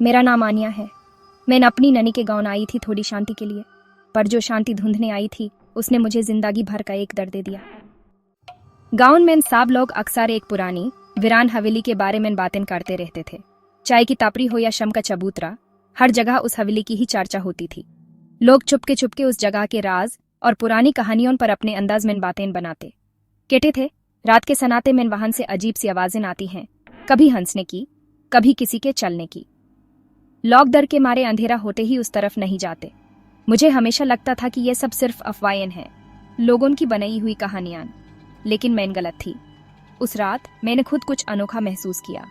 मेरा नाम आनिया है। मैं अपनी ननी के गाँव आई थी थोड़ी शांति के लिए, पर जो शांति ढूंढने आई थी उसने मुझे जिंदगी भर का एक दर्द दे दिया। गाँव में सब लोग अक्सर एक पुरानी वीरान हवेली के बारे में बातें करते रहते थे। चाय की तापरी हो या शम का चबूतरा, हर जगह उस हवेली की ही चर्चा होती थी। लोग चुपके चुपके उस जगह के राज और पुरानी कहानियों पर अपने अंदाज में बातें बनाते कहते थे। रात के सन्नाटे में वहां से अजीब सी आवाजें आती हैं, कभी हंसने की, कभी किसी के चलने की। लोग डर के मारे अंधेरा होते ही उस तरफ नहीं जाते। मुझे हमेशा लगता था कि यह सब सिर्फ अफवाहें हैं, लोगों की बनाई हुई कहानियां, लेकिन मैं गलत थी। उस रात मैंने खुद कुछ अनोखा महसूस किया।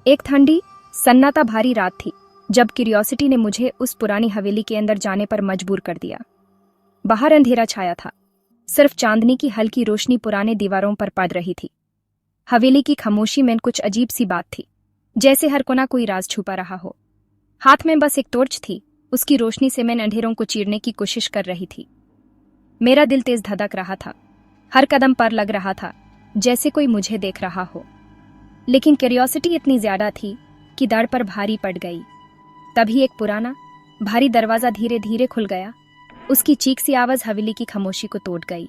एक ठंडी सन्नाटा भारी रात थी जब क्यूरियोसिटी ने मुझे उस पुरानी हवेली के अंदर जाने पर मजबूर कर दिया। बाहर अंधेरा छाया था, सिर्फ चांदनी की हल्की रोशनी पुराने दीवारों पर पड़ रही थी। हवेली की खामोशी में कुछ अजीब सी बात थी, जैसे हर कोना कोई राज छुपा रहा हो। हाथ में बस एक टॉर्च थी, उसकी रोशनी से मैं अंधेरों को चीरने की कोशिश कर रही थी। मेरा दिल तेज धड़क रहा था, हर कदम पर लग रहा था जैसे कोई मुझे देख रहा हो। लेकिन क्यूरियोसिटी इतनी ज्यादा थी कि दर पर भारी पड़ गई। तभी एक पुराना भारी दरवाजा धीरे धीरे खुल गया। उसकी चीख सी आवाज हवेली की खामोशी को तोड़ गई।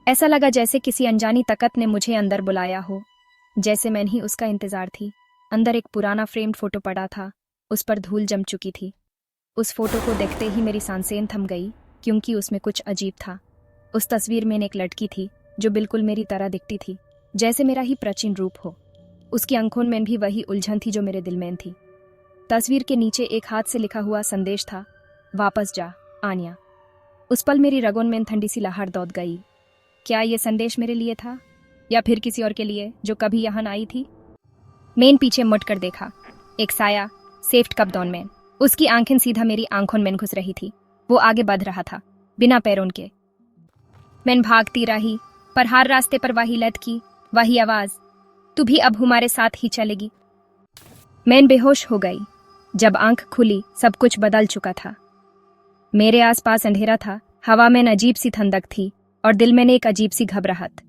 ऐसा लगा जैसे किसी अनजानी ताकत ने मुझे अंदर बुलाया हो, जैसे मैं ही उसका इंतजार थी। अंदर एक पुराना फ्रेम्ड फोटो पड़ा था, उस पर धूल जम चुकी थी। उस फोटो को देखते ही मेरी सांसें थम गई, क्योंकि उसमें कुछ अजीब था। उस तस्वीर में एक लड़की थी जो बिल्कुल मेरी तरह दिखती थी, जैसे मेरा ही प्राचीन रूप हो। उसकी आंखों में भी वही उलझन थी जो मेरे दिल में थी। तस्वीर के नीचे एक हाथ से लिखा हुआ संदेश था, वापस जा आनिया। उस पल मेरी रगों में ठंडी सी लहर दौड़ गई। क्या यह संदेश मेरे लिए था, या फिर किसी और के लिए जो कभी यहाँ आई थी? मैंने पीछे मुड़ कर देखा। एक साया सेफ्ट कपदौन में, उसकी आंखें सीधा मेरी आंखों में घुस रही थी। वो आगे बढ़ रहा था बिना पैरों के। मैं भागती रही, पर हर रास्ते पर वही लटकी, वही आवाज, तू भी अब हमारे साथ ही चलेगी। मैं बेहोश हो गई। जब आंख खुली सब कुछ बदल चुका था। मेरे आसपास अंधेरा था, हवा में अजीब सी ठंडक थी और दिल में एक अजीब सी घबराहट।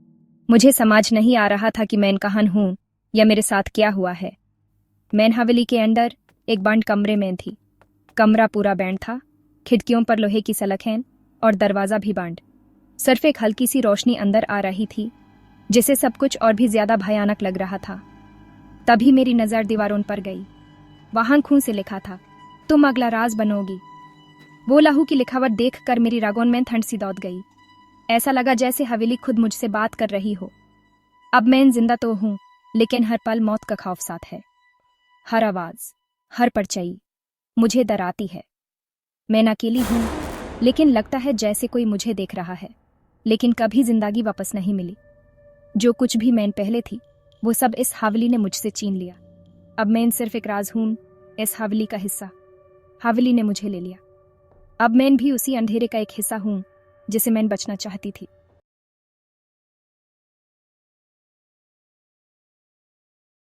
मुझे समझ नहीं आ रहा था कि मैं कहाँ हूं या मेरे साथ क्या हुआ है। मैं हवेली के अंदर एक बंद कमरे में थी। कमरा पूरा बैंड था, खिड़कियों पर लोहे की सलाखें और दरवाजा भी बंद। सिर्फ एक हल्की सी रोशनी अंदर आ रही थी, जिससे सब कुछ और भी ज्यादा भयानक लग रहा था। तभी मेरी नजर दीवारों पर गई। वहां खून से लिखा था, तुम अगला राज बनोगी। वो लहू की लिखावट देखकर मेरी रगों में ठंड सी दौड़ गई। ऐसा लगा जैसे हवेली खुद मुझसे बात कर रही हो। अब मैं जिंदा तो हूं, लेकिन हर पल मौत का खौफ साथ है। हर आवाज, हर परछाई मुझे डराती है। मैं अकेली हूं, लेकिन लगता है जैसे कोई मुझे देख रहा है। लेकिन कभी जिंदगी वापस नहीं मिली। जो कुछ भी मैं पहले थी, वो सब इस हवेली ने मुझसे छीन लिया। अब मैं सिर्फ एक राज हूं, इस हवेली का हिस्सा। हवेली ने मुझे ले लिया। अब मैं भी उसी अंधेरे का एक हिस्सा हूं जिसे मैं बचना चाहती थी।